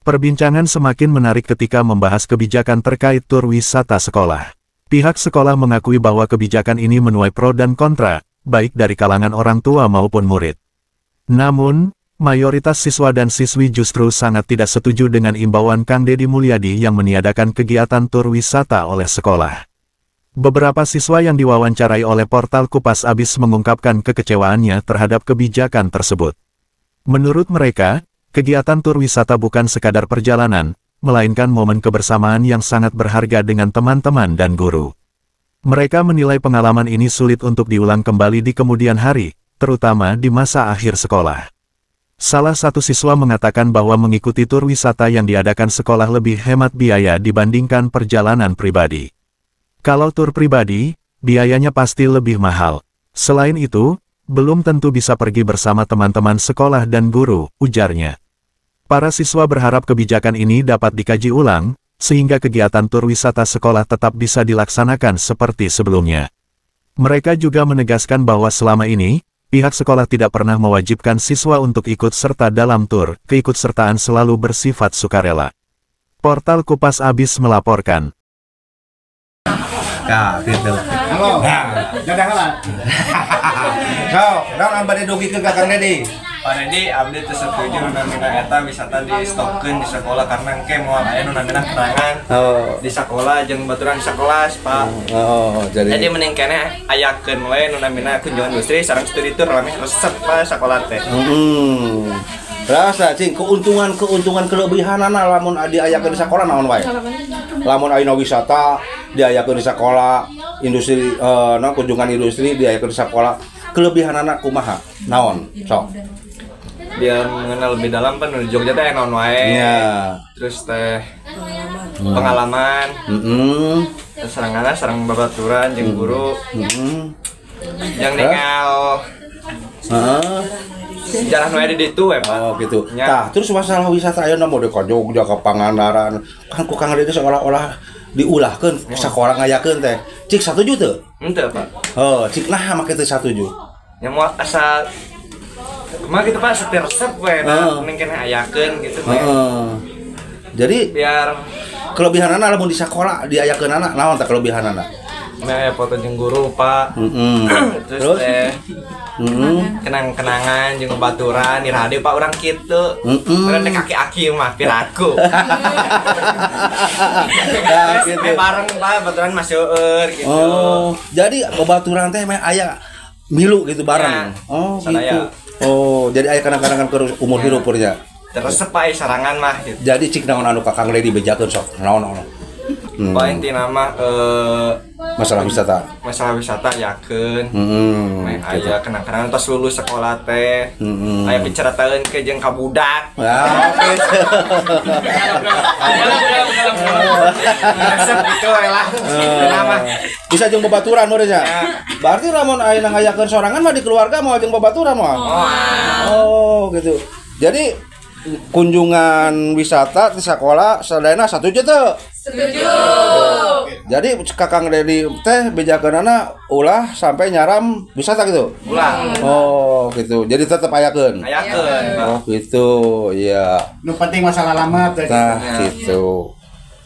Perbincangan semakin menarik ketika membahas kebijakan terkait tur wisata sekolah. Pihak sekolah mengakui bahwa kebijakan ini menuai pro dan kontra, baik dari kalangan orang tua maupun murid. Namun, mayoritas siswa dan siswi justru sangat tidak setuju dengan imbauan Kang Deddy Mulyadi yang meniadakan kegiatan tur wisata oleh sekolah. Beberapa siswa yang diwawancarai oleh portal Kupas Abis mengungkapkan kekecewaannya terhadap kebijakan tersebut. Menurut mereka, kegiatan tur wisata bukan sekadar perjalanan, melainkan momen kebersamaan yang sangat berharga dengan teman-teman dan guru. Mereka menilai pengalaman ini sulit untuk diulang kembali di kemudian hari, terutama di masa akhir sekolah. Salah satu siswa mengatakan bahwa mengikuti tur wisata yang diadakan sekolah lebih hemat biaya dibandingkan perjalanan pribadi. Kalau tur pribadi, biayanya pasti lebih mahal. Selain itu, belum tentu bisa pergi bersama teman-teman sekolah dan guru, ujarnya. Para siswa berharap kebijakan ini dapat dikaji ulang, sehingga kegiatan tur wisata sekolah tetap bisa dilaksanakan seperti sebelumnya. Mereka juga menegaskan bahwa selama ini, pihak sekolah tidak pernah mewajibkan siswa untuk ikut serta dalam tur, keikutsertaan selalu bersifat sukarela. Portal Kupas Abis melaporkan. Ya, gitu. Halo. Nah, dadah lah. So, naon bade dugi ke Kang Deddy? Pak Deddy, abdi teu setuju namina eta wisata di stopkeun di sekolah karena engke moal aya nu namina keterangan di sekolah jeung baturan sekelas, Pak. Jadi mending keneh ayakeun we nu namina kunjungan industri sareng studi tur rame resep Pak sekolah teh. Rasa cing keuntungan kelebihanana lamun diayakeun di sekolah naon wae? Lamun aya wisata diayakeun di sekolah, industri kunjungan industri diayakeun di sekolah, kelebihanana kumaha? Naon? Sok. Biar mengenal lebih dalam kan di Jogja teh naon wae. Iya. Terus teh pengalaman. Terus sareng babaturan jeung guru. Yang ningal jalan wae di ditu we, Pak. Oh, gitu. Tah, terus masalah wisata ayeuna mode ka Jogja ka Pangandaran. Kan ku Kang Deddy seolah-olah diulahkeun sakola ngayakeun teh. Cik satuju teu? Henteu, Pak. Oh, cik nah make teu satuju. Nya moal asa kumaha gitu Pak, setir resep we, mending keneh ayakeun gitu we. Jadi biar kelebihanana lamun di sekolah diayakeunana naon teh kelebihanana? Nah, foto jeung guru, Pak. Terus teh kenang-kenangan jeung baturan di radio Pak urang kitu. Urang teh kaki-aki mah piraku. Ya gitu. Bareng Pak baturan maseueur gitu. Oh, jadi babaturan teh mah aya milu gitu bareng. Ya, oh, sadaya. gitu. Oh, jadi aya kenang-kenangan ke umur hirup nya. Terus Pak sarangan mah gitu. Jadi cik naon anu ka Kang Deddy bejakeun sok. Naon. Pak intina mah masalah wisata yakeun. Aya kenang-kenangan tos lulus sekolah teh. Aya piceritaeun ke jeung ka budak. Ya, oke. Gitu lah. Bisa jeung babaturan meureunnya. Berarti lamun ayeuna ngayakeun sorangan mah di keluarga mau jeung babaturan mah. Oh, gitu. Jadi kunjungan wisata di sekolah sadayana satuju teu? Setuju. Jadi Kakang Deddy teh bejakeunana ulah sampai nyaram wisata gitu? Ulah. Oh, gitu. Jadi tetep ayakeun. Oh, gitu. Iya. Nu penting masalah lama teh. Nah, gitu.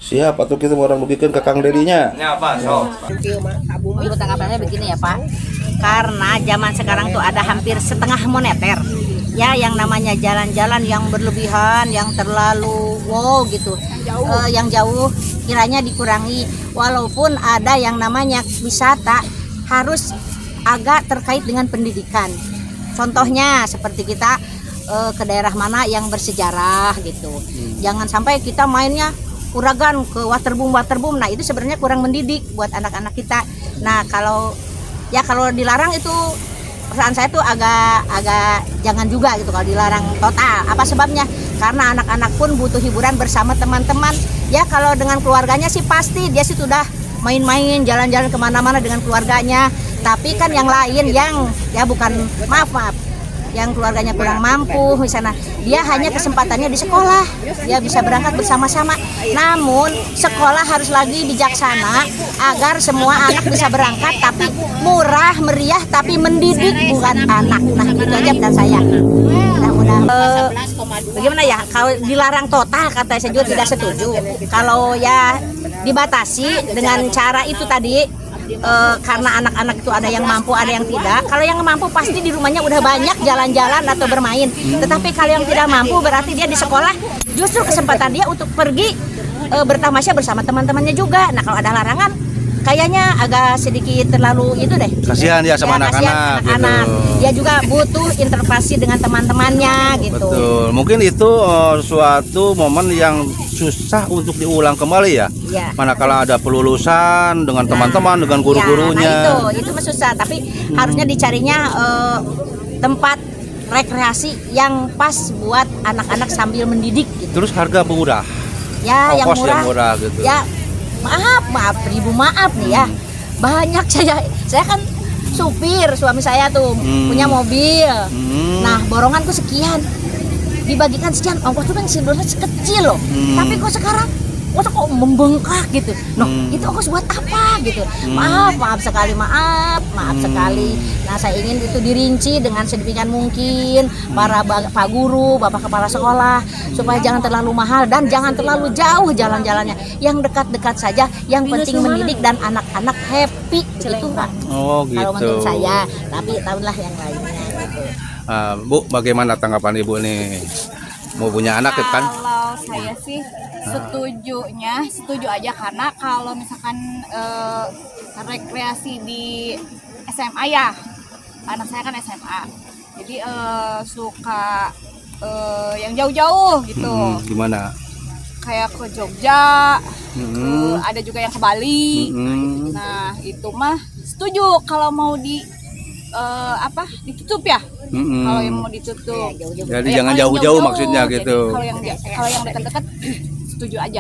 Siapa tuh kita orang bugikeun ke Kang Deddy-nya? Ya, Pak. So. Ibu tanggapannya begini ya, Pak. Karena zaman sekarang tuh ada hampir setengah moneter. Ya, yang namanya jalan-jalan yang berlebihan, yang terlalu wow gitu, yang jauh kiranya dikurangi. Walaupun ada yang namanya wisata harus agak terkait dengan pendidikan. Contohnya seperti kita ke daerah mana yang bersejarah gitu. Jangan sampai kita mainnya uragan ke waterboom. Nah itu sebenarnya kurang mendidik buat anak-anak kita. Nah kalau dilarang itu perasaan saya tuh agak jangan juga gitu kalau dilarang total. Apa sebabnya? Karena anak-anak pun butuh hiburan bersama teman-teman. Ya kalau dengan keluarganya sih pasti dia sih sudah main-main, jalan-jalan kemana-mana dengan keluarganya. Tapi kan yang lain yang ya bukan maaf yang keluarganya kurang mampu misalnya, dia hanya kesempatannya di sekolah, dia bisa berangkat bersama-sama. Namun sekolah harus lagi bijaksana agar semua anak bisa berangkat, tapi murah meriah, tapi mendidik bukan anak. Nah itu aja dan saya. Mudah-mudahan bagaimana ya, kalau dilarang total kata saya juga tidak setuju. Kalau ya dibatasi dengan cara itu tadi. Karena anak-anak itu ada yang mampu, ada yang tidak. Kalau yang mampu pasti di rumahnya udah banyak jalan-jalan atau bermain. Tetapi kalau yang tidak mampu berarti dia di sekolah justru kesempatan dia untuk pergi bertamasya bersama teman-temannya juga. Nah kalau ada larangan kayaknya agak sedikit terlalu itu deh. Kasihan ya sama anak-anak gitu. Dia juga butuh interpelasi dengan teman-temannya gitu. Betul. Mungkin itu suatu momen yang susah untuk diulang kembali ya. Manakala ada pelulusan dengan teman-teman, dengan guru-gurunya. Nah itu mah susah, tapi harusnya dicarinya tempat rekreasi yang pas buat anak-anak sambil mendidik gitu. Terus harga murah. Ya, yang murah gitu. Ya, maaf Ibu, maaf nih ya. Banyak saya kan supir, suami saya tuh punya mobil. Nah, boronganku sekian. Dibagikan sekian, ongkos tuh kan sebenarnya kecil loh. Tapi kok sekarang kok membengkak gitu. Itu ongkos buat apa gitu. Maaf sekali. Nah, saya ingin itu dirinci dengan sedemikian mungkin para Pak Guru, Bapak Kepala Sekolah, supaya jangan terlalu mahal dan jangan terlalu jauh jalan-jalannya. Yang dekat-dekat saja, yang penting mendidik dan anak-anak happy gitu Pak. Oh gitu. Kalau menurut saya, tapi tahulah yang lainnya gitu. Bu, bagaimana tanggapan Ibu nih? Mau punya anak kan? Kalau saya sih setuju aja, karena kalau misalkan rekreasi di SMA ya, anak saya kan SMA, jadi suka yang jauh-jauh gitu. Gimana? Kayak ke Jogja, ada juga yang ke Bali. Nah itu mah setuju kalau mau ditutup ya. Kalau yang mau ditutup, jadi jangan jauh-jauh maksudnya gitu. Kalau yang dekat-dekat setuju aja.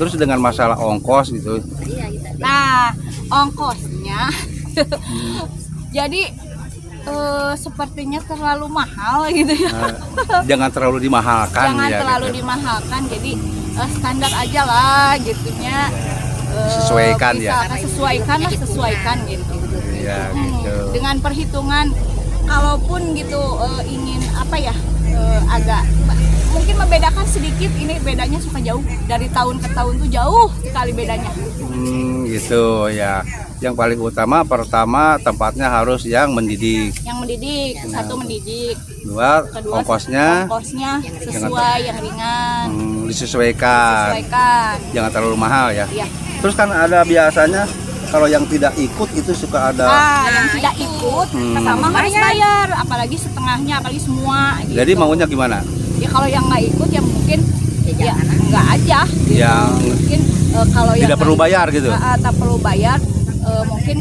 Terus dengan masalah ongkos gitu. Nah ongkosnya, jadi sepertinya terlalu mahal gitu ya. Jangan terlalu dimahalkan. Jangan terlalu dimahalkan, jadi standar aja lah gitunya. Sesuaikan ya. Sesuaikan gitu. Ya, gitu. Dengan perhitungan, kalaupun gitu ingin agak mungkin membedakan sedikit, ini bedanya suka jauh dari tahun ke tahun tuh jauh sekali bedanya. Gitu ya. Yang paling utama pertama tempatnya harus yang mendidik. Satu mendidik. Kedua ongkosnya sesuai, yang ringan. Disesuaikan. Jangan terlalu mahal ya. Iya. Terus kan ada biasanya kalau yang tidak ikut itu suka ada. Yang tidak ikut pertama harus bayar, apalagi setengahnya, apalagi semua. Gitu. Jadi maunya gimana? Ya kalau yang nggak ikut ya mungkin ya nggak aja. Gitu. Yang mungkin kalau yang tidak perlu bayar gitu. Tak perlu bayar, mungkin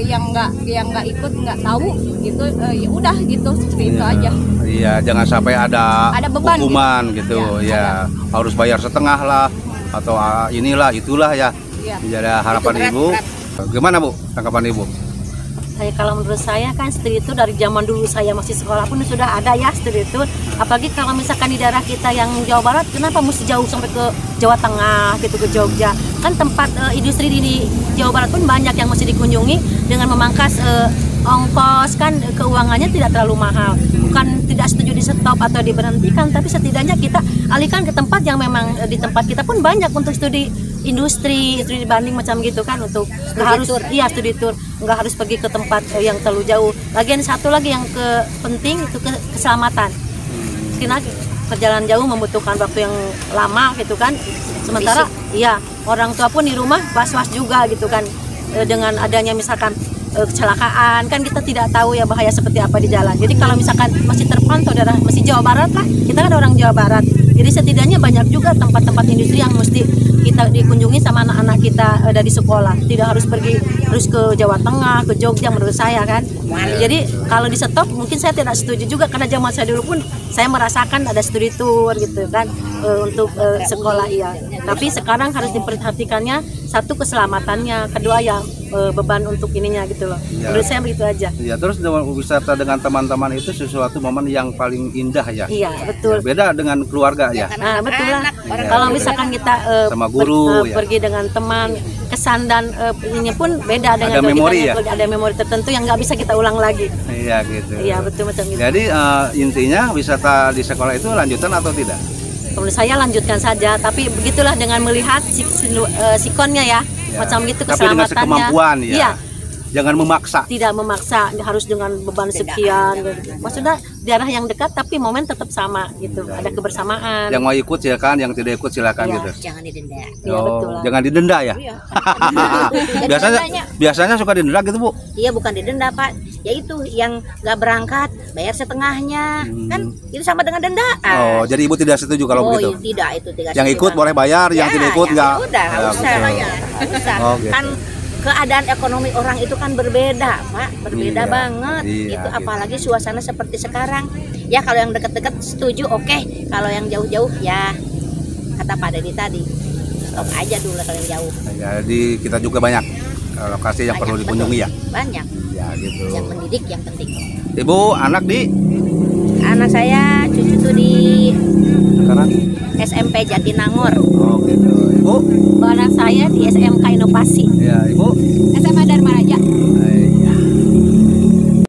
yang nggak ikut nggak tahu gitu, ya udah gitu seperti itu aja. Iya, jangan sampai ada beban hukuman gitu. Ya harus bayar setengah lah atau inilah itulah ya. Jadi harapan Ibu. Gimana Bu tanggapan Ibu? Kalau menurut saya kan studi tour dari zaman dulu saya masih sekolah pun sudah ada ya studi tour. Apalagi kalau misalkan di daerah kita yang Jawa Barat, kenapa mesti jauh sampai ke Jawa Tengah gitu, ke Jogja? Kan tempat industri di Jawa Barat pun banyak yang mesti dikunjungi dengan memangkas ongkos, kan keuangannya tidak terlalu mahal. Bukan tidak setuju di stop atau diberhentikan, tapi setidaknya kita alihkan ke tempat yang memang di tempat kita pun banyak untuk studi industri banding macam gitu kan, untuk studi tour nggak harus pergi ke tempat yang terlalu jauh. Lagian satu lagi yang penting itu keselamatan. Karena perjalanan jauh membutuhkan waktu yang lama gitu kan. Sementara orang tua pun di rumah was-was juga gitu kan, dengan adanya misalkan kecelakaan, kan kita tidak tahu ya bahaya seperti apa di jalan. Jadi kalau misalkan masih terpantau daerah masih Jawa Barat lah, kita kan orang Jawa Barat, jadi setidaknya banyak juga tempat-tempat industri yang mesti kita dikunjungi sama anak-anak kita dari sekolah. Tidak harus ke Jawa Tengah, ke Jogja menurut saya kan. Jadi kalau di stop mungkin saya tidak setuju juga, karena zaman saya dulu pun saya merasakan ada studi tour gitu kan, untuk sekolah iya. Tapi sekarang harus diperhatikannya satu keselamatannya, kedua ya beban untuk ininya gitu loh. Ya. Menurut saya begitu aja. Iya, terus wisata dengan teman-teman itu sesuatu momen yang paling indah ya. Iya, betul. Ya, beda dengan keluarga ya. Nah, betul lah. Iya, Kalau iya. misalkan kita Sama guru, ya. pergi dengan teman, kesan dan ininya pun beda dengan Ada kalau memori kita ya? ada memori tertentu yang nggak bisa kita ulang lagi. Iya gitu. Iya, betul macam gitu. Jadi intinya wisata di sekolah itu lanjutan atau tidak? Menurut saya lanjutkan saja, tapi begitulah dengan melihat sikonnya ya, macam gitu Tapi dengan keselamatannya. sekemampuan ya. Iya, Jangan memaksa. tidak memaksa harus dengan beban sekian. Gitu. Maksudnya daerah yang dekat tapi momen tetap sama gitu, ada kebersamaan. Yang mau ikut silakan, yang tidak ikut silakan Iya. gitu. Jangan didenda. Iya, betul lah. Jangan didenda ya. Iya. biasanya suka didenda gitu Bu. Iya, bukan didenda Pak, yaitu yang nggak berangkat bayar setengahnya, kan itu sama dengan dendaan. Oh, jadi Ibu tidak setuju kalau begitu. Iya, tidak, itu tidak. Yang ikut setuju. boleh bayar, yang tidak ikut ya enggak. Udah, nggak Ya, usah, betul. nggak usah. Oh, gitu. Kan keadaan ekonomi orang itu kan berbeda, Pak, berbeda Iya, banget. iya, Itu gitu. apalagi suasana seperti sekarang. Ya kalau yang dekat-dekat setuju, oke. Kalau yang jauh-jauh, ya kata Pak Dedi tadi, stop aja dulu kalau yang jauh. Jadi kita juga banyak lokasi yang Banyak, perlu betul. dikunjungi ya. Banyak. Ya gitu. Yang mendidik yang penting. Ibu, anak di Anak saya cucu tuh di sekarang? SMP Jatinangor. Oh gitu. Ibu? Anak saya di SMK Inovasi. Ya, Ibu. SMA